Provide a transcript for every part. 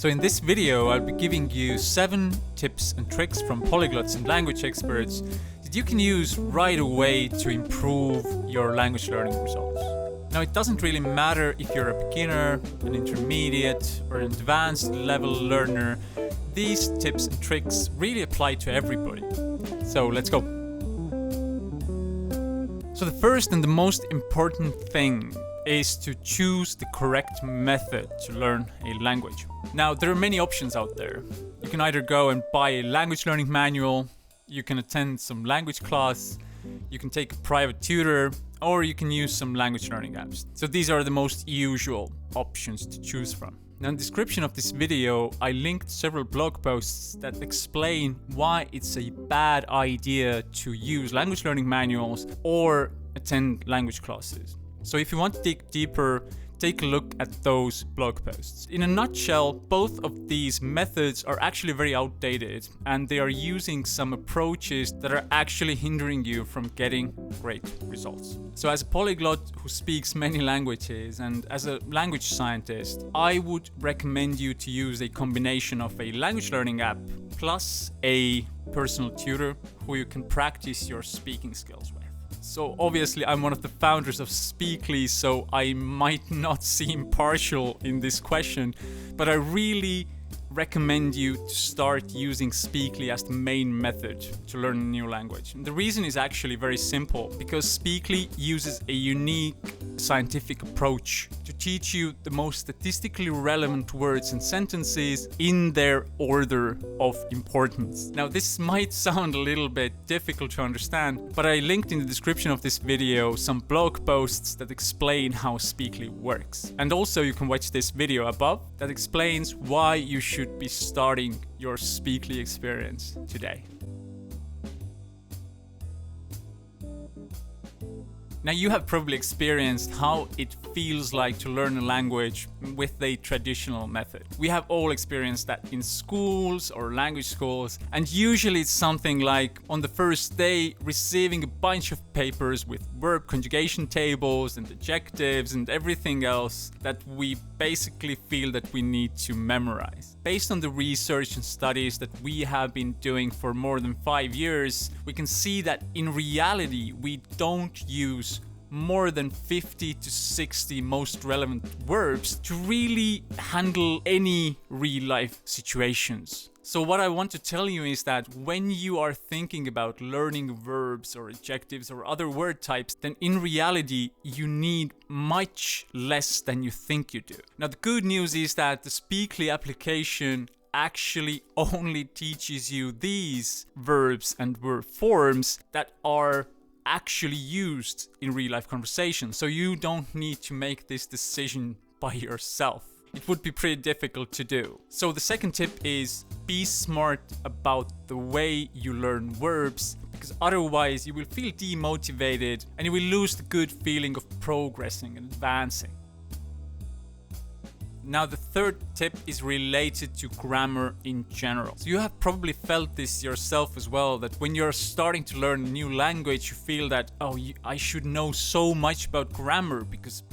So in this video, I'll be giving you 7 tips and tricks from polyglots and language experts that you can use right away to improve your language learning results. Now, it doesn't really matter if you're a beginner, an intermediate, or an advanced level learner. These tips and tricks really apply to everybody. So let's go. So the first and the most important thing is to choose the correct method to learn a language. Now, there are many options out there. You can either go and buy a language learning manual, you can attend some language class, you can take a private tutor, or you can use some language learning apps. So these are the most usual options to choose from. Now, in the description of this video, I linked several blog posts that explain why it's a bad idea to use language learning manuals or attend language classes. So if you want to dig deeper, take a look at those blog posts. In a nutshell, both of these methods are actually very outdated, and they are using some approaches that are actually hindering you from getting great results. So as a polyglot who speaks many languages and as a language scientist, I would recommend you to use a combination of a language learning app plus a personal tutor who you can practice your speaking skills with. So obviously I'm one of the founders of Speakly, so I might not seem partial in this question, but I really recommend you to start using Speakly as the main method to learn a new language. And the reason is actually very simple, because Speakly uses a unique scientific approach to teach you the most statistically relevant words and sentences in their order of importance. Now, this might sound a little bit difficult to understand, but I linked in the description of this video some blog posts that explain how Speakly works. And also you can watch this video above that explains why you should be starting your Speakly experience today. Now, you have probably experienced how it feels like to learn a language with a traditional method. We have all experienced that in schools or language schools, and usually it's something like on the first day receiving a bunch of papers with verb conjugation tables and adjectives and everything else that we basically feel that we need to memorize. Based on the research and studies that we have been doing for more than 5 years, we can see that in reality we don't use more than 50 to 60 most relevant verbs to really handle any real life situations. So what I want to tell you is that when you are thinking about learning verbs or adjectives or other word types, then in reality you need much less than you think you do. Now, the good news is that the Speakly application actually only teaches you these verbs and verb forms that are actually used in real life conversations. So you don't need to make this decision by yourself. It would be pretty difficult to do. So the second tip is be smart about the way you learn verbs, because otherwise you will feel demotivated and you will lose the good feeling of progressing and advancing. Now, the third tip is related to grammar in general. So you have probably felt this yourself as well, that when you're starting to learn a new language, you feel that, I should know so much about grammar because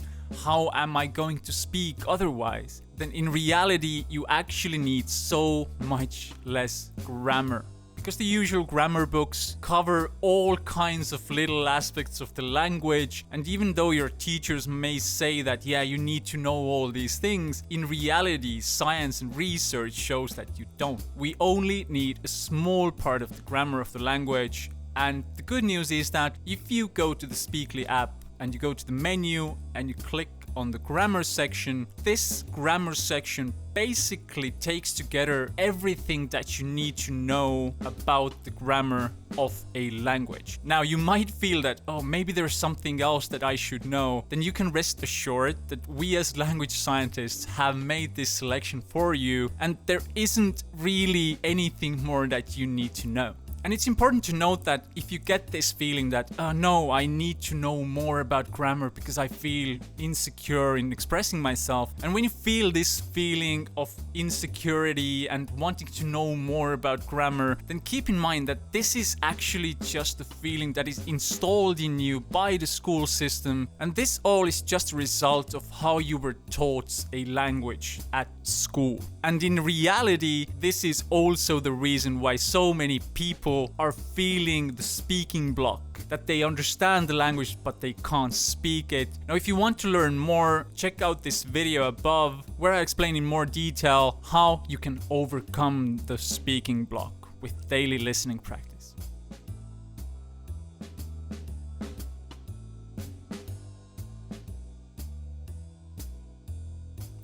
how am I going to speak otherwise? Then in reality, you actually need so much less grammar. Because the usual grammar books cover all kinds of little aspects of the language, and even though your teachers may say that, yeah, you need to know all these things, in reality, science and research shows that you don't. We only need a small part of the grammar of the language, and the good news is that if you go to the Speakly app and you go to the menu and you click on the grammar section, this grammar section basically takes together everything that you need to know about the grammar of a language. Now, you might feel that, maybe there's something else that I should know. Then you can rest assured that we as language scientists have made this selection for you, and there isn't really anything more that you need to know. And it's important to note that if you get this feeling that, oh no, I need to know more about grammar because I feel insecure in expressing myself, and when you feel this feeling of insecurity and wanting to know more about grammar, then keep in mind that this is actually just a feeling that is installed in you by the school system, and this all is just a result of how you were taught a language at school. And in reality, this is also the reason why so many people are feeling the speaking block, that they understand the language but they can't speak it. Now, if you want to learn more, check out this video above where I explain in more detail how you can overcome the speaking block with daily listening practice.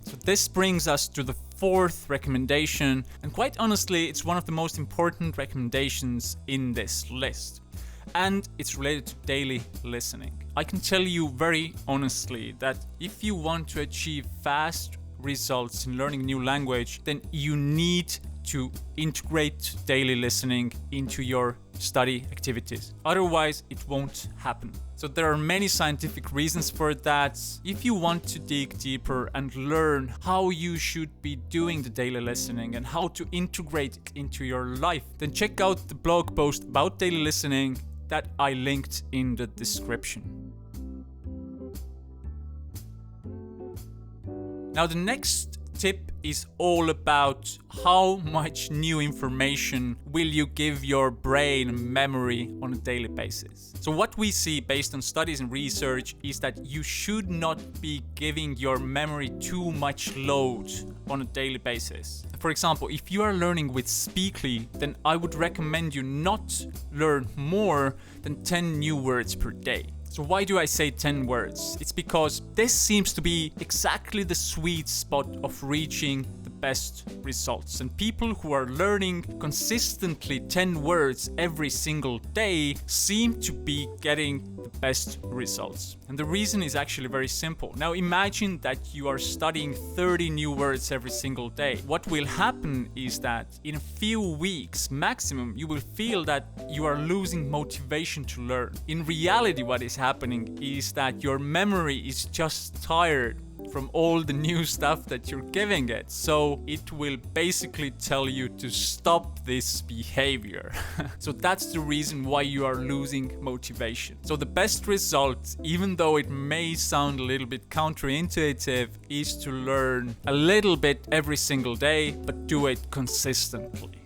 So this brings us to the fourth recommendation, and quite honestly, it's one of the most important recommendations in this list. And it's related to daily listening. I can tell you very honestly that if you want to achieve fast results in learning a new language, then you need to integrate daily listening into your study activities. Otherwise, it won't happen. So there are many scientific reasons for that. If you want to dig deeper and learn how you should be doing the daily listening and how to integrate it into your life, then check out the blog post about daily listening that I linked in the description. Now, the next tip is all about how much new information will you give your brain and memory on a daily basis. So what we see based on studies and research is that you should not be giving your memory too much load on a daily basis. For example, if you are learning with Speakly, then I would recommend you not learn more than 10 new words per day. So why do I say 10 words? It's because this seems to be exactly the sweet spot of reaching the best results. And people who are learning consistently 10 words every single day seem to be getting the best results. And the reason is actually very simple. Now imagine that you are studying 30 new words every single day. What will happen is that in a few weeks maximum, you will feel that you are losing motivation to learn. In reality, what is happening is that your memory is just tired from all the new stuff that you're giving it. So it will basically tell you to stop this behavior. So that's the reason why you are losing motivation. So the best result, even though it may sound a little bit counterintuitive, is to learn a little bit every single day, but do it consistently.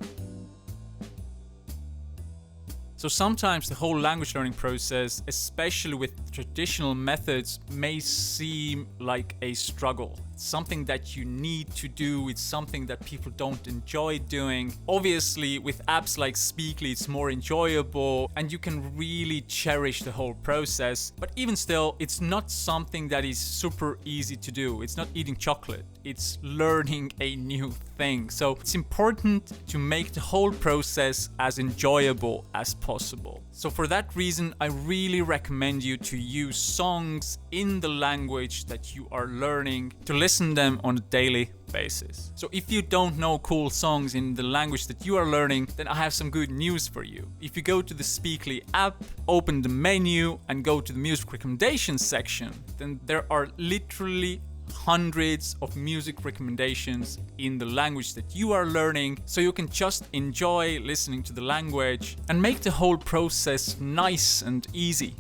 So sometimes the whole language learning process, especially with traditional methods, may seem like a struggle. It's something that you need to do, it's something that people don't enjoy doing. Obviously, with apps like Speakly, it's more enjoyable and you can really cherish the whole process. But even still, it's not something that is super easy to do. It's not eating chocolate, it's learning a new thing. So it's important to make the whole process as enjoyable as possible. So for that reason, I really recommend you to use songs in the language that you are learning, to listen them on a daily basis. So if you don't know cool songs in the language that you are learning, then I have some good news for you. If you go to the Speakly app, open the menu and go to the music recommendations section, then there are literally hundreds of music recommendations in the language that you are learning, so you can just enjoy listening to the language and make the whole process nice and easy.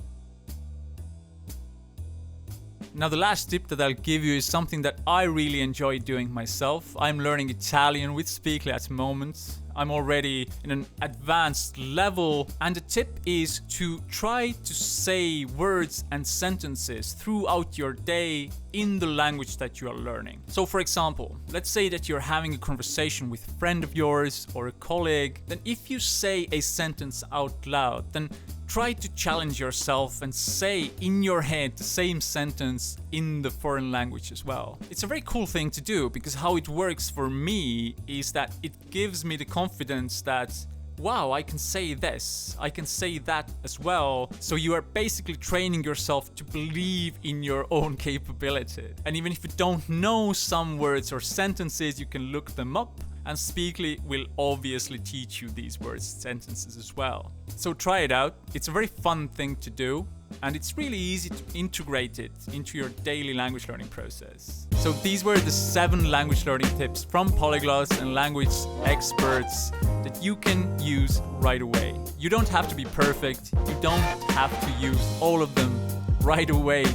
Now the last tip that I'll give you is something that I really enjoy doing myself. I'm learning Italian with Speakly at the moment. I'm already in an advanced level, and the tip is to try to say words and sentences throughout your day in the language that you are learning. So for example, let's say that you're having a conversation with a friend of yours or a colleague, then if you say a sentence out loud, then try to challenge yourself and say in your head the same sentence in the foreign language as well. It's a very cool thing to do, because how it works for me is that it gives me the confidence that, wow, I can say this, I can say that as well. So you are basically training yourself to believe in your own capability. And even if you don't know some words or sentences, you can look them up And Speakly will obviously teach you these words and sentences as well. So try it out. It's a very fun thing to do, and it's really easy to integrate it into your daily language learning process. So these were the 7 language learning tips from polyglots and language experts that you can use right away. You don't have to be perfect. You don't have to use all of them right away.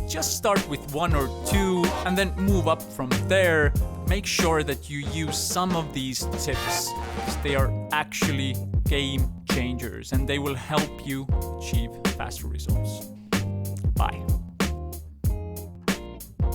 Just start with 1 or 2 and then move up from there. Make sure that you use some of these tips because they are actually game changers and they will help you achieve faster results.